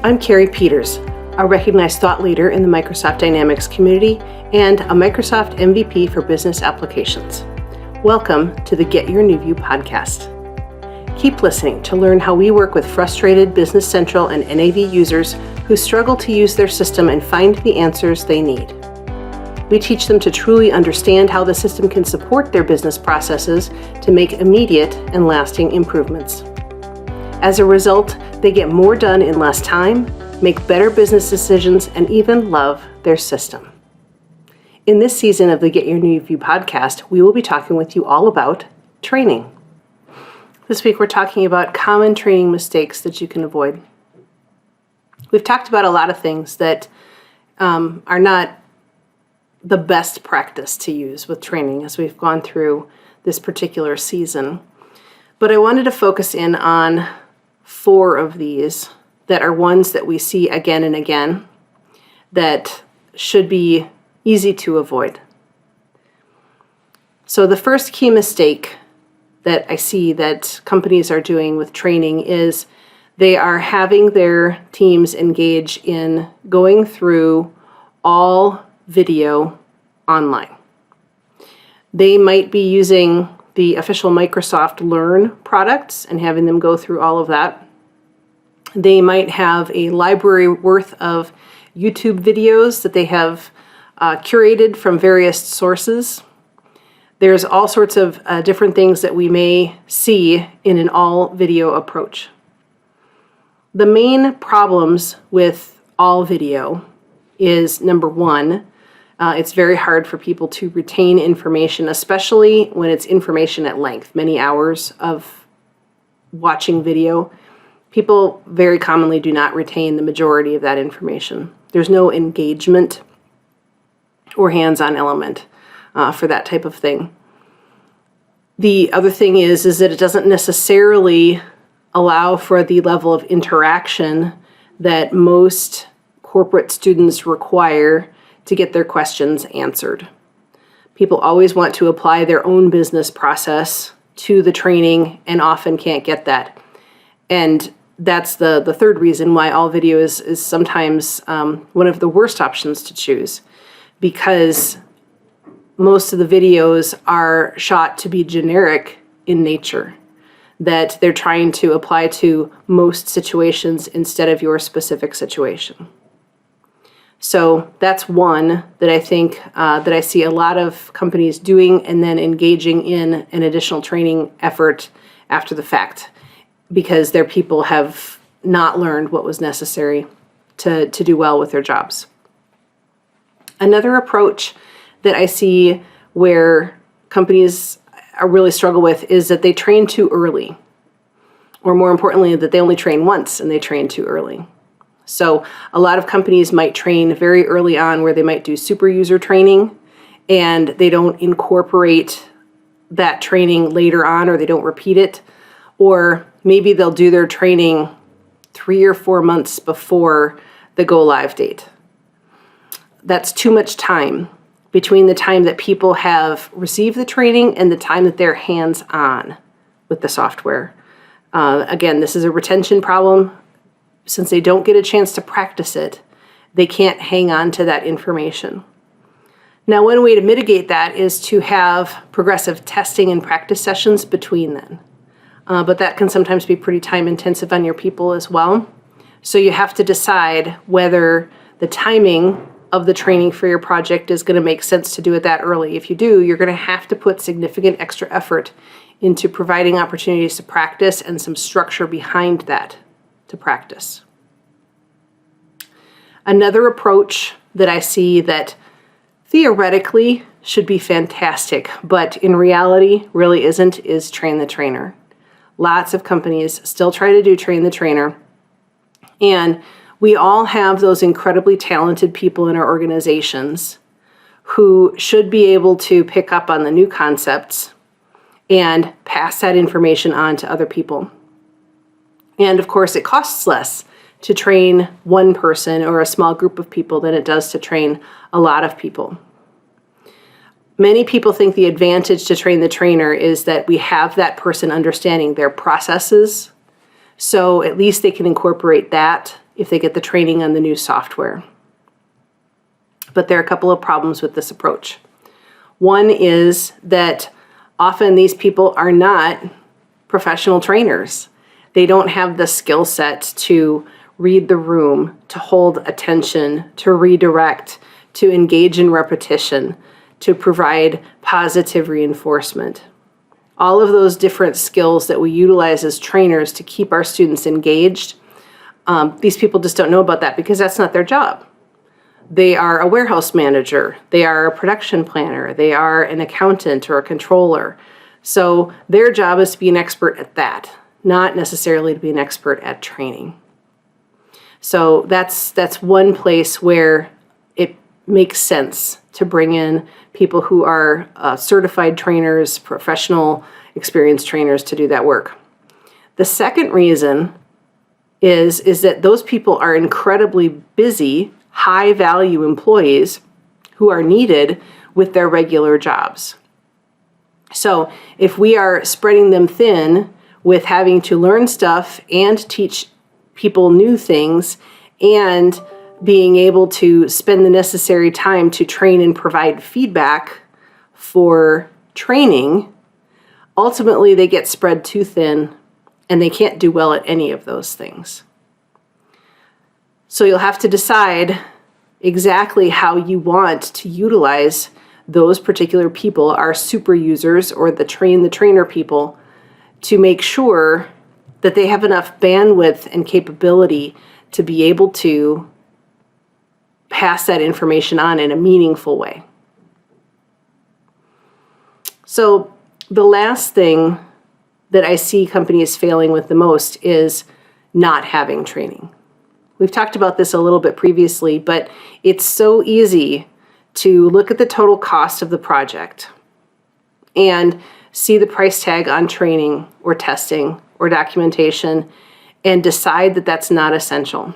I'm Kerry Peters, a recognized thought leader in the Microsoft Dynamics community and a Microsoft MVP for business applications. Welcome to the Get Your New View podcast. Keep listening to learn how we work with frustrated Business Central and NAV users who struggle to use their system and find the answers they need. We teach them to truly understand how the system can support their business processes to make immediate and lasting improvements. As a result, they get more done in less time, make better business decisions, and even love their system. In this season of the Get Your New View podcast, we will be talking with you all about training. This week we're talking about common training mistakes that you can avoid. We've talked about a lot of things that are not the best practice to use with training as we've gone through this particular season. But I wanted to focus in on 4 of these that are ones that we see again and again that should be easy to avoid. So the first key mistake that I see that companies are doing with training is they are having their teams engage in going through all video online. They might be using the official Microsoft Learn products and having them go through all of that. They might have a library worth of YouTube videos that they have curated from various sources. There's all sorts of different things that we may see in an all video approach. The main problems with all video is, number 1, it's very hard for people to retain information, especially when it's information at length, many hours of watching video. People very commonly do not retain the majority of that information. There's no engagement or hands-on element for that type of thing. The other thing is that it doesn't necessarily allow for the level of interaction that most corporate students require to get their questions answered. People always want to apply their own business process to the training and often can't get that. And that's the third reason why all video is sometimes one of the worst options to choose, because most of the videos are shot to be generic in nature, that they're trying to apply to most situations instead of your specific situation. So that's one that I think that I see a lot of companies doing and then engaging in an additional training effort after the fact, because their people have not learned what was necessary to do well with their jobs. Another approach that I see where companies are really struggle with is that they train too early, or more importantly, that they only train once and they train too early. So a lot of companies might train very early on where they might do super user training and they don't incorporate that training later on, or they don't repeat it. Or maybe they'll do their training 3 or 4 months before the go live date. That's too much time between the time that people have received the training and the time that they're hands-on with the software. Again, this is a retention problem. Since they don't get a chance to practice it, they can't hang on to that information. Now, one way to mitigate that is to have progressive testing and practice sessions between then. But that can sometimes be pretty time intensive on your people as well. So you have to decide whether the timing of the training for your project is going to make sense to do it that early. If you do, you're going to have to put significant extra effort into providing opportunities to practice and some structure behind that to practice. Another approach that I see that theoretically should be fantastic, but in reality really isn't, is train the trainer. Lots of companies still try to do train the trainer, and we all have those incredibly talented people in our organizations who should be able to pick up on the new concepts and pass that information on to other people. And of course, it costs less to train one person or a small group of people than it does to train a lot of people. Many people think the advantage to train the trainer is that we have that person understanding their processes, so at least they can incorporate that if they get the training on the new software. But there are a couple of problems with this approach. One is that often these people are not professional trainers. They don't have the skill set to read the room, to hold attention, to redirect, to engage in repetition, to provide positive reinforcement. All of those different skills that we utilize as trainers to keep our students engaged, these people just don't know about that because that's not their job. They are a warehouse manager, they are a production planner, they are an accountant or a controller. So their job is to be an expert at that, not necessarily to be an expert at training. So that's one place where it makes sense to bring in people who are certified trainers, professional, experienced trainers to do that work. The second reason is that those people are incredibly busy, high-value employees who are needed with their regular jobs. So if we are spreading them thin with having to learn stuff and teach people new things and being able to spend the necessary time to train and provide feedback for training, ultimately they get spread too thin and they can't do well at any of those things. So you'll have to decide exactly how you want to utilize those particular people, our super users or the trainer people, to make sure that they have enough bandwidth and capability to be able to pass that information on in a meaningful way. So the last thing that I see companies failing with the most is not having training. We've talked about this a little bit previously, but it's so easy to look at the total cost of the project and see the price tag on training or testing or documentation and decide that that's not essential.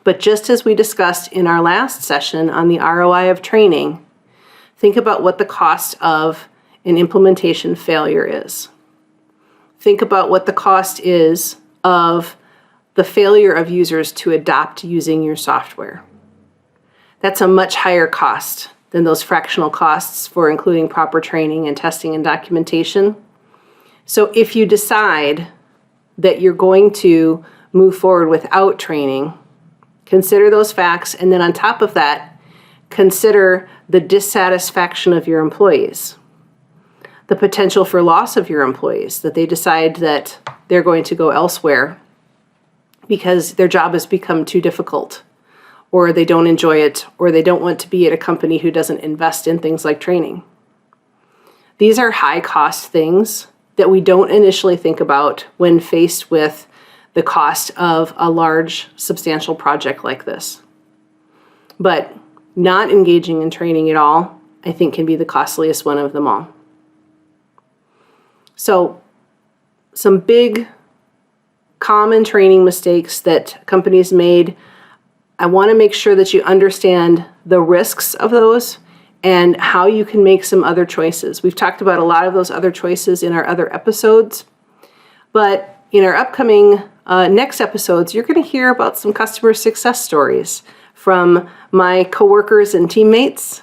But just as we discussed in our last session on the ROI of training, think about what the cost of an implementation failure is. Think about what the cost is of the failure of users to adopt using your software. That's a much higher cost than those fractional costs for including proper training and testing and documentation. So if you decide that you're going to move forward without training, consider those facts, and then on top of that, consider the dissatisfaction of your employees, the potential for loss of your employees, that they decide that they're going to go elsewhere because their job has become too difficult, or they don't enjoy it, or they don't want to be at a company who doesn't invest in things like training. These are high-cost things that we don't initially think about when faced with the cost of a large, substantial project like this. But not engaging in training at all, I think, can be the costliest one of them all. So, some big, common training mistakes that companies made. I want to make sure that you understand the risks of those and how you can make some other choices. We've talked about a lot of those other choices in our other episodes, but in our upcoming next episodes, you're going to hear about some customer success stories from my coworkers and teammates,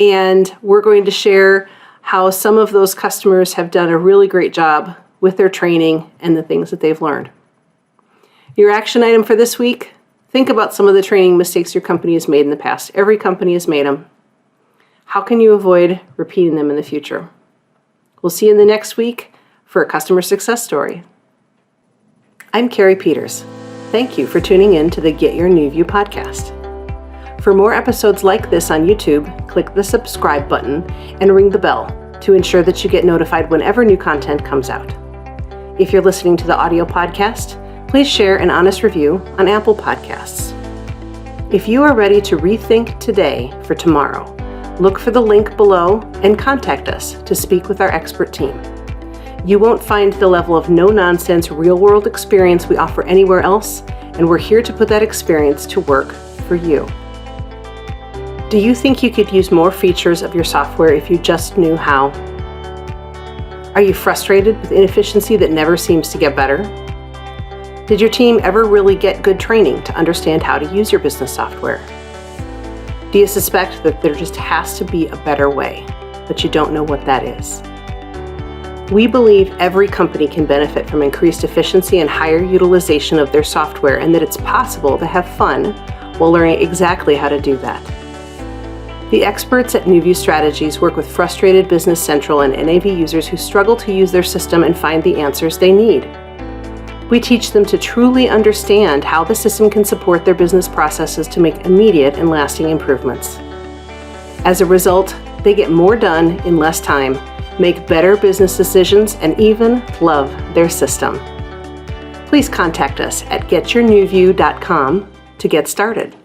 and we're going to share how some of those customers have done a really great job with their training and the things that they've learned. Your action item for this week: think about some of the training mistakes your company has made in the past. Every company has made them. How can you avoid repeating them in the future? We'll see you in the next week for a customer success story. I'm Kerry Peters. Thank you for tuning in to the Get Your New View podcast. For more episodes like this on YouTube, click the subscribe button and ring the bell to ensure that you get notified whenever new content comes out. If you're listening to the audio podcast, please share an honest review on Apple Podcasts. If you are ready to rethink today for tomorrow, look for the link below and contact us to speak with our expert team. You won't find the level of no-nonsense, real-world experience we offer anywhere else, and we're here to put that experience to work for you. Do you think you could use more features of your software if you just knew how? Are you frustrated with inefficiency that never seems to get better? Did your team ever really get good training to understand how to use your business software? Do you suspect that there just has to be a better way, but you don't know what that is? We believe every company can benefit from increased efficiency and higher utilization of their software, and that it's possible to have fun while learning exactly how to do that. The experts at NewView Strategies work with frustrated Business Central and NAV users who struggle to use their system and find the answers they need. We teach them to truly understand how the system can support their business processes to make immediate and lasting improvements. As a result, they get more done in less time, make better business decisions, and even love their system. Please contact us at getyournewview.com to get started.